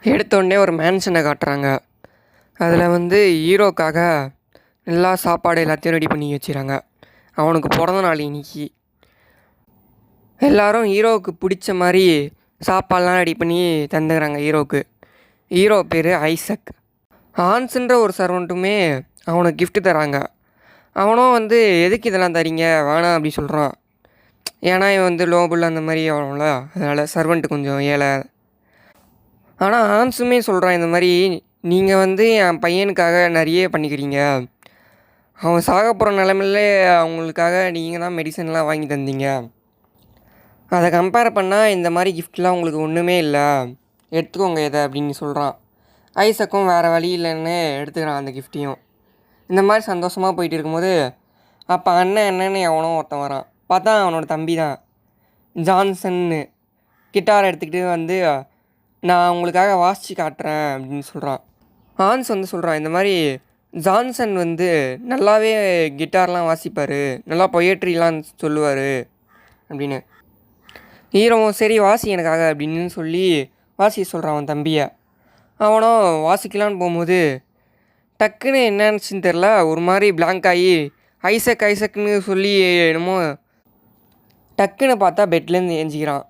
எடுத்தோடனே ஒரு மேன்ஷனை காட்டுறாங்க. அதில் வந்து ஹீரோக்காக எல்லா சாப்பாடு எல்லாத்தையும் ரெடி பண்ணி வச்சுறாங்க. அவனுக்கு பிறந்த நாள் இன்னைக்கு. எல்லோரும் ஹீரோவுக்கு பிடிச்ச மாதிரி சாப்பாடெலாம் ரெடி பண்ணி தந்துக்கிறாங்க ஹீரோவுக்கு. ஹீரோ பேர் ஐசக். ஹான்ஸுன்ற ஒரு சர்வெண்ட்டுமே அவனுக்கு கிஃப்ட் தராங்க. அவனும் வந்து எதுக்கு இதெல்லாம் தரீங்க வேணாம் அப்படி சொல்கிறான். ஏன்னா இவன் வந்து லோபுல் அந்த மாதிரி ஆகணும்ல, அதனால் சர்வெண்ட்டு கொஞ்சம் ஏழை. ஆனால் ஹான்ஸுமே சொல்கிறான், இந்த மாதிரி நீங்கள் வந்து என் பையனுக்காக நிறைய பண்ணிக்கிறீங்க. அவன் சாக போகிற நிலமையிலே அவங்களுக்காக நீங்கள் தான் மெடிசன்லாம் வாங்கி தந்தீங்க. அதை கம்பேர் பண்ணால் இந்த மாதிரி கிஃப்ட்லாம் உங்களுக்கு ஒன்றுமே இல்லை, எடுத்துக்கோங்க இதை அப்படின்னு சொல்கிறான். ஐசக்கும் வேறு வழி இல்லைன்னு எடுத்துக்கிறான் அந்த கிஃப்ட்டையும். இந்த மாதிரி சந்தோஷமாக போயிட்டு இருக்கும்போது அப்போ அண்ணன் என்னன்னு எவனோ ஒருத்தன் வரான். பார்த்தா அவனோட தம்பி தான் ஜான்சன்னு. கிட்டார் எடுத்துக்கிட்டு வந்து நான் உங்களுக்காக வாசித்து காட்டுறேன் அப்படின்னு சொல்கிறான். ஹான்ஸ் வந்து சொல்கிறான், இந்த மாதிரி ஜான்சன் வந்து நல்லாவே கிட்டார்லாம் வாசிப்பார், நல்லா பொயட்ரிலாம் சொல்லுவார் அப்படின்னு. ஹீரோவும் சரி வாசி எனக்காக அப்படின்னு சொல்லி வாசி சொல்கிறான் அவன் தம்பியை. அவனும் வாசிக்கலான்னு போகும்போது டக்குன்னு என்னச்சுன்னு தெரில, ஒரு மாதிரி பிளாங்க் ஆகி ஐசக்னு சொல்லி என்னமோ டக்குன்னு பார்த்தா பெட்லேருந்து ஏஞ்சிக்கிறான்.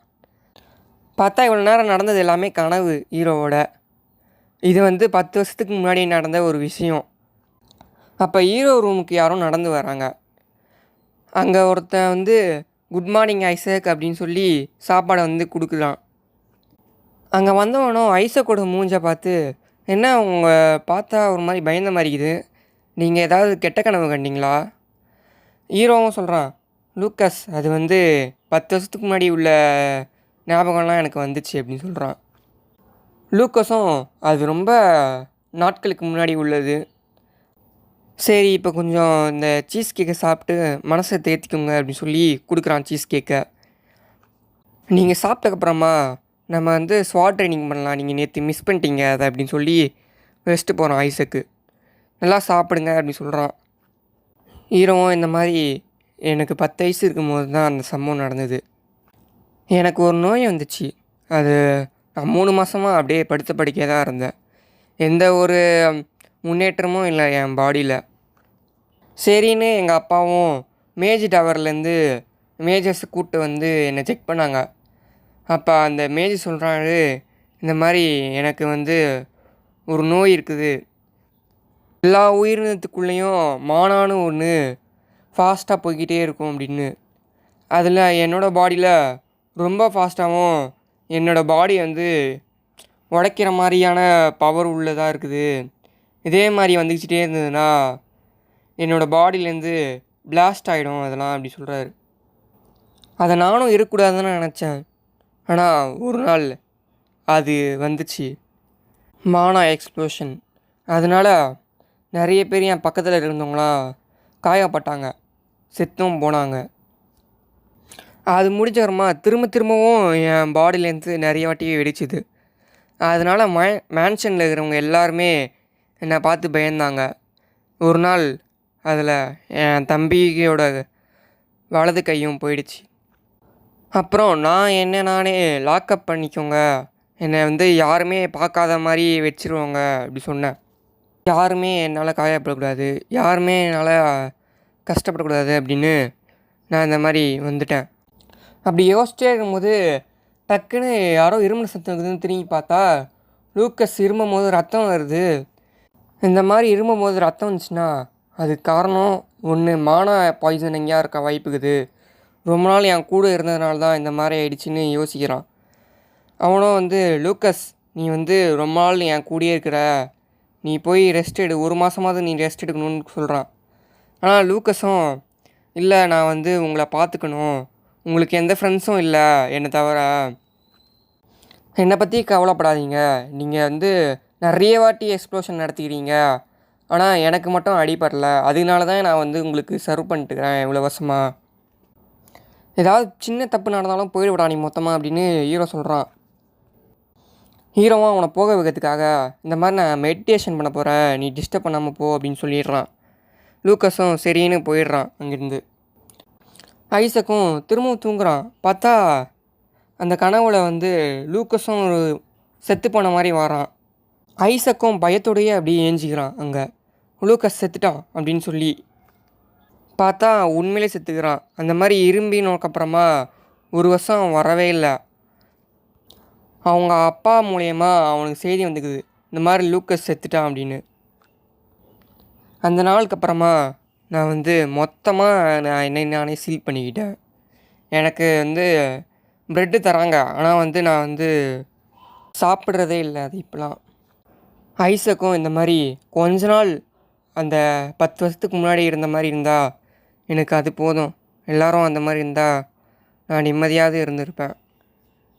பார்த்தா இவ்வளோ நேரம் நடந்தது எல்லாமே கனவு ஹீரோவோட. இது வந்து 10 வருஷத்துக்கு முன்னாடி நடந்த ஒரு விஷயம். அப்போ ஹீரோ ரூமுக்கு யாரும் நடந்து வராங்க. அங்கே ஒருத்தன் வந்து குட் மார்னிங் ஐசக் அப்படின்னு சொல்லி சாப்பாடை வந்து கொடுக்குறான். அங்கே வந்தவனும் ஐசக்கோட மூஞ்சை பார்த்து, என்ன அவங்க பார்த்தா ஒரு மாதிரி பயந்த மாதிரி இருக்குது, நீங்கள் ஏதாவது கெட்ட கனவு கண்டீங்களா? ஹீரோவும் சொல்கிறான், லூக்கஸ் அது வந்து 10 வருஷத்துக்கு முன்னாடி உள்ள ஞாபகம்லாம் எனக்கு வந்துச்சு அப்படின்னு சொல்கிறான். லூக்கஸும் அது ரொம்ப நாட்களுக்கு முன்னாடி உள்ளது, சரி இப்போ கொஞ்சம் இந்த சீஸ் கேக்கை சாப்பிட்டு மனசை தேர்த்திக்கோங்க அப்படின்னு சொல்லி கொடுக்குறான் சீஸ் கேக்கை. நீங்கள் சாப்பிட்டக்கப்புறமா நம்ம வந்து ஸ்வாட் ட்ரைனிங் பண்ணலாம், நீங்கள் நேற்று மிஸ் பண்ணிட்டீங்க அதை அப்படின்னு சொல்லி வச்சுட்டு போகிறான் ஐசக்கு. நல்லா சாப்பிடுங்க அப்படின்னு சொல்கிறான். ஹீரோவும் இந்த மாதிரி எனக்கு 10 வயசு இருக்கும்போது தான் அந்த சம்பவம் நடந்தது. எனக்கு ஒரு நோய் வந்துச்சு. அது நான் 3 மாதமாக அப்படியே படுத்த படுக்கையே தான் இருந்தேன். எந்த ஒரு முன்னேற்றமும் இல்லை என் பாடியில். சரின்னு எங்கள் அப்பாவும் மேஜ் டவர்லேருந்து மேஜர்ஸை கூப்பிட்டு வந்து என்னை செக் பண்ணாங்க. அப்போ அந்த மேஜ் சொல்கிறாரு, இந்த மாதிரி எனக்கு வந்து ஒரு நோய் இருக்குது, எல்லா உயிரினத்துக்குள்ளேயும் மானான்னு ஒன்று ஃபாஸ்ட்டாக போய்கிட்டே இருக்கும் அப்படின்னு. அதில் என்னோடய பாடியில் ரொம்ப ஃபாஸ்ட்டாகவும் என்னோடய பாடி வந்து உடைக்கிற மாதிரியான பவர் உள்ளதாக இருக்குது. இதே மாதிரி வந்துக்கிட்டே இருந்ததுன்னா என்னோடய பாடியிலேருந்து பிளாஸ்ட் ஆகிடும் அதெல்லாம் அப்படி சொல்கிறாரு. அதை நானும் இருக்கக்கூடாதுன்னு நினச்சேன். ஆனால் ஒரு நாள் அது வந்துச்சு, மானா எக்ஸ்ப்ளோஷன். அதனால் நிறைய பேர் என் பக்கத்தில் இருந்தவங்களாம் காயப்பட்டாங்க, செத்தும் போனாங்க. அது முடிஞ்சவரமா திரும்பவும் என் பாடியிலேருந்து நிறைய வாட்டி வெடிச்சுது. அதனால் மேன்ஷனில் இருக்கிறவங்க எல்லாருமே என்னை பார்த்து பயந்தாங்க. ஒரு நாள் அதில் என் தம்பியோட வலது கையும் போயிடுச்சு. அப்புறம் நானே லாக்கப் பண்ணிக்கோங்க, என்னை வந்து யாருமே பார்க்காத மாதிரி வச்சுருவாங்க அப்படி சொன்னேன். யாருமே என்னால் காயப்படக்கூடாது, யாருமே என்னால் கஷ்டப்படக்கூடாது அப்படின்னு நான் இந்த மாதிரி வந்துட்டேன். அப்படி யோசிச்சே இருக்கும்போது டக்குன்னு யாரோ இருமல் சத்தம் இருக்குதுன்னு திரும்பி பார்த்தா லூக்கஸ் இருமும் போது ரத்தம் வருது. இந்த மாதிரி இருமும் போது ரத்தம் வந்துச்சுன்னா அதுக்கு காரணம் ஒன்று மானா பாய்சன் எங்கேயா இருக்க வாய்ப்புக்குது. ரொம்ப நாள் என் கூட இருந்ததுனால தான் இந்த மாதிரி ஆயிடுச்சுன்னு யோசிக்கிறான். அவனும் வந்து லூக்கஸ் நீ வந்து ரொம்ப நாள் என் கூடயே இருக்கிற, நீ போய் ரெஸ்ட் எடு, 1 மாதமாவது நீ ரெஸ்ட் எடுக்கணும்னு சொல்கிறான். ஆனால் லூக்கஸும் இல்லை, நான் வந்து உங்களை பார்த்துக்கணும், உங்களுக்கு எந்த ஃப்ரெண்ட்ஸும் இல்லை என்னை தவிர, என்னை பற்றி கவலைப்படாதீங்க, நீங்கள் வந்து நிறைய வாட்டி எக்ஸ்ப்ளோஷன் நடத்திக்கிறீங்க, ஆனால் எனக்கு மட்டும் அடிபடல, அதனால தான் நான் வந்து உங்களுக்கு சர்வ் பண்ணிட்டுக்கிறேன் இவ்வளோ வருஷமாக, ஏதாவது சின்ன தப்பு நடந்தாலும் போயிடுவிடா நீ மொத்தமாக அப்படின்னு ஹீரோ சொல்கிறான். ஹீரோவும் அவனை போக வைக்கிறதுக்காக இந்த மாதிரி நான் மெடிடேஷன் பண்ண போகிறேன், நீ டிஸ்டர்ப் பண்ணாமல் போ அப்படின்னு சொல்லிடுறான். லூக்கஸும் சரின்னு போயிடுறான் அங்கேருந்து. ஐசக்கும் திரும்பவும் தூங்குறான். பார்த்தா அந்த கனவுல வந்து லூக்கஸும் ஒரு செத்து போன மாதிரி வரான். ஐசக்கும் பயத்தோடையே அப்படியே ஏஞ்சிக்கிறான். அங்கே லூக்கஸ் செத்துட்டான் அப்படின்னு சொல்லி பார்த்தா உண்மையிலே செத்துக்கிறான். அந்த மாதிரி இரும்பினோக்கப்புறமா 1 வருஷம் அவன் வரவே இல்லை. அவங்க அப்பா மூலயமா அவனுக்கு செய்தி வந்துக்குது, இந்த மாதிரி லூக்கஸ் செத்துட்டான் அப்படின்னு. அந்த நாளுக்கு அப்புறமா நான் வந்து மொத்தமாக என்னை நானே சீல் பண்ணிக்கிட்டேன். எனக்கு வந்து ப்ரெட்டு தராங்க, ஆனால் வந்து நான் வந்து சாப்பிட்றதே இல்லை அது இப்போலாம். ஐசக்கும் இந்த மாதிரி கொஞ்ச நாள் அந்த 10 வருஷத்துக்கு முன்னாடி இருந்த மாதிரி இருந்தால் எனக்கு அது போதும், எல்லோரும் அந்த மாதிரி இருந்தால் நான் நிம்மதியாவது இருந்திருப்பேன்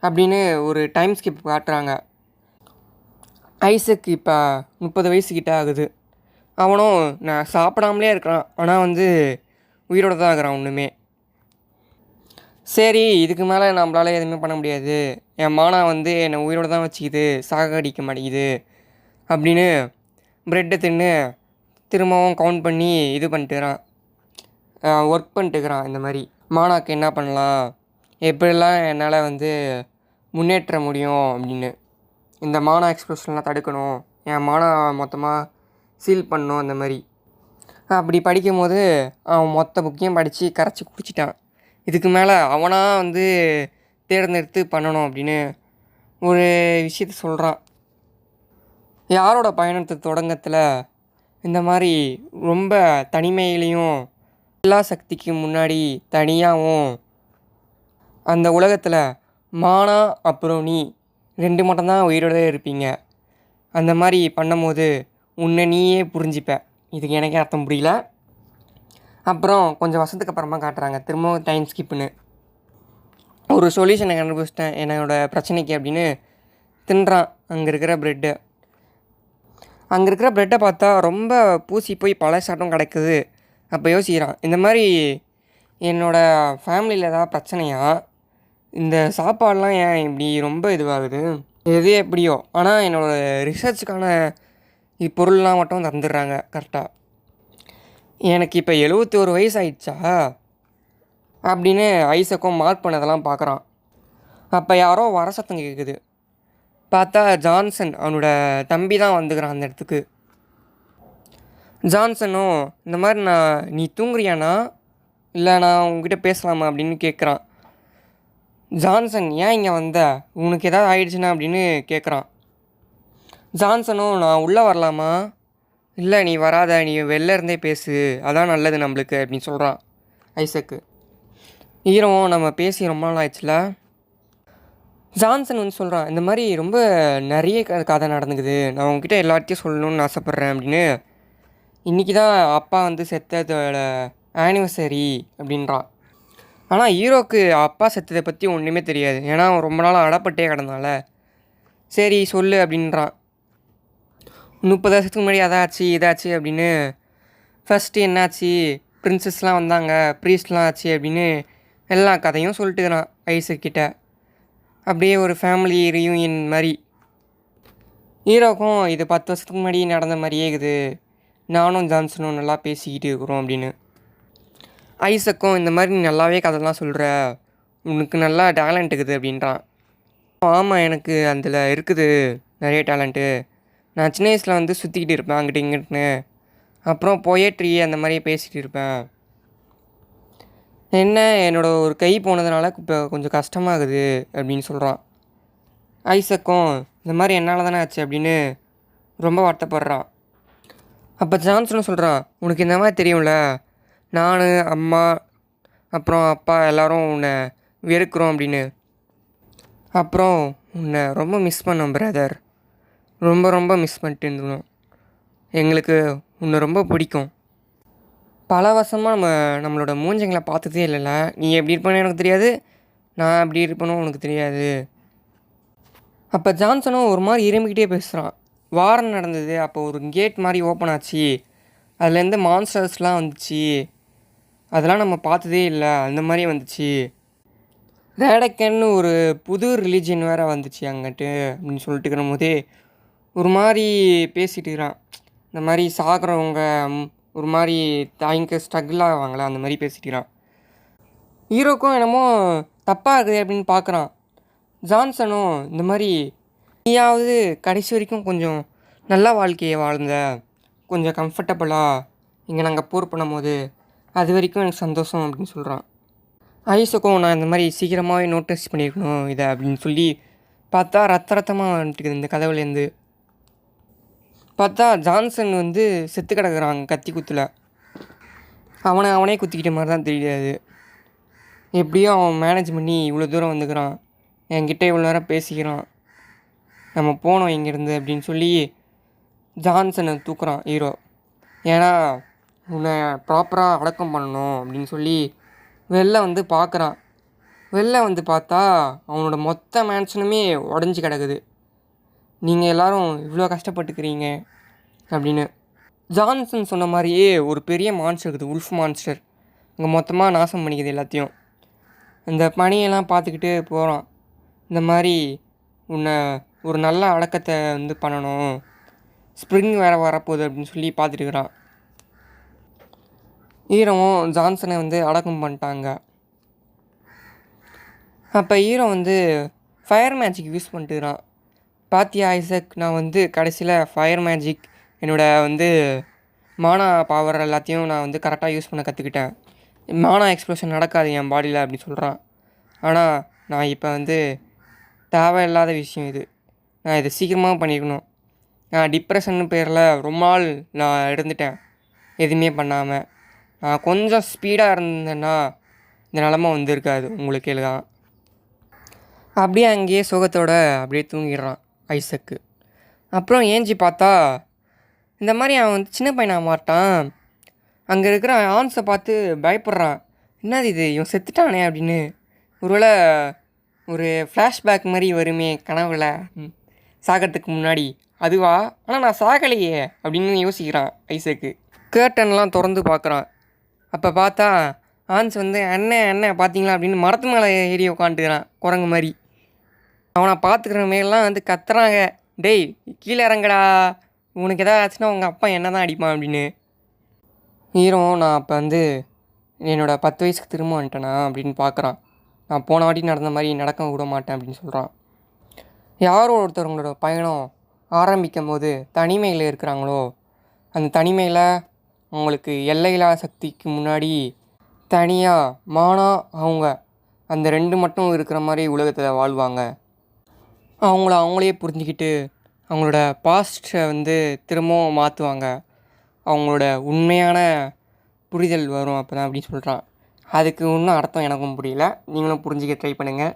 அப்படின்னு ஒரு டைம் ஸ்கிப் காட்டுறாங்க. ஐசக் இப்போ 30 வயசுக்கிட்ட ஆகுது. அவனும் நான் சாப்பிடாமலே இருக்கிறான், ஆனால் வந்து உயிரோடு தான் இருக்கிறான் ஒன்றுமே. சரி, இதுக்கு மேலே நம்மளால் எதுவுமே பண்ண முடியாது, என் மானா வந்து என்னை உயிரோடு தான் வச்சுக்கிது, சாகடிக்க மாட்டேங்குது அப்படின்னு ப்ரெட்டை தின்னு திரும்பவும் கவுண்ட் பண்ணி இது பண்ணிட்டுக்கிறான், ஒர்க் பண்ணிட்டுக்கிறான். இந்த மாதிரி மானாக்கு என்ன பண்ணலாம், எப்படிலாம் என்னால் வந்து முன்னேற்ற முடியும் அப்படின்னு, இந்த மானா எக்ஸ்ப்ளோஷன்லாம் தடுக்கணும், என் மானா மொத்தமாக சீல் பண்ணணும். அந்த மாதிரி அப்படி படிக்கும்போது அவன் மொத்த புக்கையும் படித்து கரைச்சி குடிச்சிட்டான். இதுக்கு மேலே அவனாக வந்து தேர்ந்தெடுத்து பண்ணணும் அப்படின்னு ஒரு விஷயத்த சொல்கிறான். யாரோட பயணத்தை தொடங்கத்தில் இந்த மாதிரி ரொம்ப தனிமையிலையும் எல்லா சக்திக்கு முன்னாடி தனியாகவும் அந்த உலகத்தில் மானா அப்புறம் நீ 2 மட்டும்தான் உயிரோடு இருப்பீங்க. அந்த மாதிரி பண்ணும்போது உன்னை நீயே புரிஞ்சிப்ப. இதுக்கு எனக்கே அர்த்தம் புரியல. அப்புறம் கொஞ்சம் வருஷத்துக்கு அப்புறமா காட்டுறாங்க திரும்பவும் டைம் ஸ்கிப்புன்னு. ஒரு சொல்யூஷனை கண்டுபிடிச்சிட்டேன் என்னோடய பிரச்சனைக்கு அப்படின்னு தின்றான் அங்கே இருக்கிற ப்ரெட்டை. அங்கே இருக்கிற ப்ரெட்டை பார்த்தா ரொம்ப பூசி போய் பழசாட்டம் கிடக்குது. அப்போ யோசிக்கிறான், இந்த மாதிரி என்னோடய ஃபேமிலியில் ஏதாவது பிரச்சனையா, இந்த சாப்பாடெலாம் ஏன் இப்படி ரொம்ப இதுவாகுது, எது எப்படியோ ஆனால் என்னோடய ரிசர்ச்சுக்கான பொருள்லாம் மட்டும் தந்துடுறாங்க கரெக்டாக. எனக்கு இப்போ 71 வயசு ஆயிடுச்சா அப்படின்னு ஐசக்கும் மார்க் பண்ணதெல்லாம் பார்க்குறான். அப்போ யாரோ வர சத்தம் கேட்குது. பார்த்தா ஜான்சன் அவனோட தம்பி தான் வந்துக்கிறான் அந்த இடத்துக்கு. ஜான்சனும் இந்த மாதிரி நீ தூங்குறியானா இல்லை நான் உங்ககிட்ட பேசலாமா அப்படின்னு கேட்குறான். ஜான்சன் ஏன் இங்கே வந்த, உனக்கு ஏதாவது ஆயிடுச்சுன்னா அப்படின்னு கேட்குறான். ஜான்சனும் நான் உள்ளே வரலாமா, இல்லை நீ வராத, நீ வெளில இருந்தே பேசு, அதான் நல்லது நம்மளுக்கு அப்படின்னு சொல்கிறான் ஐசக்கு. ஹீரோவும் நம்ம பேசி ரொம்ப நாள் ஆயிடுச்சுல. ஜான்சன் வந்து சொல்கிறான், இந்த மாதிரி ரொம்ப நிறைய கதை நடந்துக்குது, நான் உங்ககிட்ட எல்லாத்தையும் சொல்லணும்னு ஆசைப்பட்றேன் அப்படின்னு. இன்றைக்கி தான் அப்பா வந்து செத்ததோட ஆனிவர்சரி அப்படின்றான். ஆனால் ஹீரோக்கு அப்பா செத்ததை பற்றி ஒன்றுமே தெரியாது, ஏன்னா அவன் ரொம்ப நாள் அடப்பட்டே கிடந்தால. சரி சொல்லு அப்படின்றான். 30 வருஷத்துக்கு முன்னாடி அதாச்சு இதாச்சு அப்படின்னு. ஃபஸ்ட்டு என்னாச்சு, பிரின்சஸ்லாம் வந்தாங்க, ப்ரீஸ்ட்லாம் ஆச்சு அப்படின்னு எல்லா கதையும் சொல்லிட்டுக்கிறான் ஐசக்கிட்ட. அப்படியே ஒரு ஃபேமிலி ரீயூனியன் மாதிரி. ஹீரோக்கும் இது 10 வருஷத்துக்கு முன்னாடி நடந்த மாதிரியே இருக்குது, நானும் ஜான்சனும் நல்லா பேசிக்கிட்டு இருக்கிறோம் அப்படின்னு. ஐசக்கும் இந்த மாதிரி நீ நல்லாவே கதைலாம் சொல்கிற, உனக்கு நல்லா டேலண்ட் இருக்குது அப்படின்றான். ஆமாம், எனக்கு அதில் இருக்குது நிறைய டேலண்ட்டு. நான் சின்ன வயசில் வந்து சுற்றிக்கிட்டு இருப்பேன் அங்கிட்ட இங்கிட்டுன்னு, அப்புறம் போயட்ரி அந்த மாதிரியே பேசிகிட்டு இருப்பேன். என்ன என்னோடய ஒரு கை போனதுனால இப்போ கொஞ்சம் கஷ்டமாகுது அப்படின்னு சொல்கிறான். ஐசக்கும் இந்த மாதிரி என்னால் தானே ஆச்சு அப்படின்னு ரொம்ப வருத்தப்படுறான். அப்போ ஜான்சனும் சொல்கிறான், உனக்கு இந்த மாதிரி தெரியும்ல, நான் அம்மா அப்புறம் அப்பா எல்லோரும் உன்னை வெறுக்கிறோம் அப்படின்னு. அப்புறம் உன்னை ரொம்ப மிஸ் பண்ணோம் பிரதர், ரொம்ப ரொம்ப மிஸ் பண்ணிட்டு இருந்தோம். எங்களுக்கு உன்னை ரொம்ப பிடிக்கும். பல வருஷமாக நம்மளோட மூஞ்சங்களை பார்த்ததே இல்லைல்ல, நீ எப்படி இருப்பேன்னு எனக்கு தெரியாது, நான் எப்படி இருப்பேனும் உனக்கு தெரியாது. அப்போ ஜான்சனும் ஒரு மாதிரி இருமிக்கிட்டே பேசுகிறான். வாரம் நடந்தது, அப்போ ஒரு கேட் மாதிரி ஓப்பன் ஆச்சு, அதுலேருந்து மான்ஸ்டர்ஸ்லாம் வந்துச்சு, அதெல்லாம் நம்ம பார்த்ததே இல்லை, அந்த மாதிரி வந்துச்சு. ரேடக்கன்னு ஒரு புது ரிலீஜியன் வேறு வந்துச்சு அங்கிட்டு அப்படின்னு சொல்லிட்டு இருக்கிற போதே ஒரு மாதிரி பேசிகிட்டு இருக்கிறான். இந்த மாதிரி சாகிறவங்க ஒரு மாதிரி தாய்ங்க ஸ்ட்ரகிள் ஆவாங்களே அந்த மாதிரி பேசிட்டுறான். ஹீரோக்கும் என்னமோ தப்பாக இருக்குது அப்படின்னு பார்க்குறான். ஜான்சனும் இந்த மாதிரி நீயாவது கடைசி வரைக்கும் கொஞ்சம் நல்ல வாழ்க்கையை வாழ்ந்த, கொஞ்சம் கம்ஃபர்டபுளாக இங்கே நாங்கள் போர் பண்ணும்போது அது வரைக்கும் எனக்கு சந்தோஷம் அப்படின்னு சொல்கிறான். ஐசக்கும் நான் இந்த மாதிரி சீக்கிரமாகவே நோட்டீஸ் பண்ணியிருக்கணும் இதை அப்படின்னு சொல்லி பார்த்தா ரத்தமாக வந்துட்டுக்குது இந்த கதவுலேருந்து. பார்த்தா ஜான்சன் வந்து செத்து கிடக்குறான் கத்தி குத்தில். அவனே குத்திக்கிட்ட மாதிரி தான் தெரியாது. எப்படியோ அவன் மேனேஜ் பண்ணி இவ்வளோ தூரம் வந்துக்கிறான், என்கிட்ட இவ்வளோ நேரம் பேசிக்கிறான், நம்ம போனோம் இங்கேருந்து அப்படின்னு சொல்லி ஜான்சனை தூக்குறான் ஹீரோ. ஏன்னா உன்னை ப்ராப்பராக அடக்கம் பண்ணணும் அப்படின்னு சொல்லி வெளில வந்து பார்க்குறான். வெளில வந்து பார்த்தா அவனோட மொத்த மேன்ஷனுமே உடஞ்சி கிடக்குது. நீங்கள் எல்லோரும் இவ்வளோ கஷ்டப்பட்டுக்கிறீங்க அப்படின்னு. ஜான்சன் சொன்ன மாதிரியே ஒரு பெரிய மான்ஸ்டர் இருக்குது, உல்ஃப் மான்ஸ்டர். அங்கே மொத்தமாக நாசம் பண்ணிக்குது எல்லாத்தையும். இந்த பணியெல்லாம் பார்த்துக்கிட்டு போகிறான். இந்த மாதிரி உன்னை ஒரு நல்ல அடக்கத்தை வந்து பண்ணணும், ஸ்ப்ரிங் வேறு வரப்போகுது அப்படின்னு சொல்லி பார்த்துட்டு இருக்கிறான். ஹீரோவும் ஜான்சனை வந்து அடக்கம் பண்ணிட்டாங்க. அப்போ ஹீரோ வந்து ஃபயர் மேஜிக் யூஸ் பண்ணிட்டுறான். பாத்தியா ஐசக், நான் வந்து கடைசியில் ஃபயர் மேஜிக் என்னோடய வந்து மானா பவர் எல்லாத்தையும் நான் வந்து கரெக்டாக யூஸ் பண்ண கற்றுக்கிட்டேன். மானா எக்ஸ்ப்ளோஷன் நடக்காது என் பாடியில் அப்படின்னு சொல்கிறான். ஆனால் நான் இப்போ வந்து தேவையில்லாத விஷயம் இது, நான் இதை சீக்கிரமாக பண்ணிக்கணும். நான் டிப்ரெஷன் பேரில் ரொம்ப நாள் நான் இருந்துட்டேன் எதுவுமே பண்ணாமல். நான் கொஞ்சம் ஸ்பீடாக இருந்தேன்னா இந்த நிலமை வந்திருக்காது உங்களுக்கு எழுதான். அப்படியே அங்கேயே சோகத்தோடு அப்படியே தூங்கிடுறான் ஐசக்கு. அப்புறம் ஏஞ்சி பார்த்தா இந்த மாதிரி அவன் வந்து சின்ன பையனாக மாட்டான். அங்கே இருக்கிற ஆன்ஸை பார்த்து பயப்படுறான். என்னது இது, இவன் செத்துட்டானே அப்படின்னு. ஒருவேளை ஒரு ஃப்ளாஷ்பேக் மாதிரி வருமே கனவுல சாகிறதுக்கு முன்னாடி, அதுவா? ஆனால் நான் சாகலையே அப்படின்னு யோசிக்கிறான் ஐசக்கு. கேர்டன்லாம் திறந்து பார்க்குறான். அப்போ பார்த்தா ஆன்ஸ் வந்து அண்ணன் பார்த்தீங்களா அப்படின்னு மரத்து மேலே ஏறி உட்காந்துக்கிறான் குரங்கு மாதிரி. அவனை பார்த்துக்கிற மாரிலாம் வந்து கத்துறாங்க, டேய் கீழே இறங்கடா, உனக்கு எதாவது ஆச்சுன்னா உங்கள் அப்பா என்ன தான் அடிப்பான் அப்படின்னு. ஹீரோ நான் அப்போ வந்து என்னோடய 10 வயசுக்கு திரும்ப வந்துட்டேனா அப்படின்னு பார்க்குறான். நான் போன வாட்டி நடந்த மாதிரி நடக்க விட மாட்டேன் அப்படின்னு சொல்கிறான். யாரோ ஒருத்தவங்களோட பயணம் ஆரம்பிக்கும் போது தனிமையில் இருக்கிறாங்களோ, அந்த தனிமையில் அவங்களுக்கு எல்லையில்லா சக்திக்கு முன்னாடி தனியாக மானா அவங்க அந்த 2 மட்டும் இருக்கிற மாதிரி உலகத்தில் வாழ்வாங்க. அவங்களே புரிஞ்சுக்கிட்டு அவங்களோட பாஸ்ட்டை வந்து திரும்பவும் மாற்றுவாங்க. அவங்களோட உண்மையான புரிதல் வரும் அப்போ தான் அப்படின்னு சொல்கிறான். அதுக்கு இன்னும் அர்த்தம் எனக்கும் புரியல, நீங்களும் புரிஞ்சிக்க ட்ரை பண்ணுங்கள்.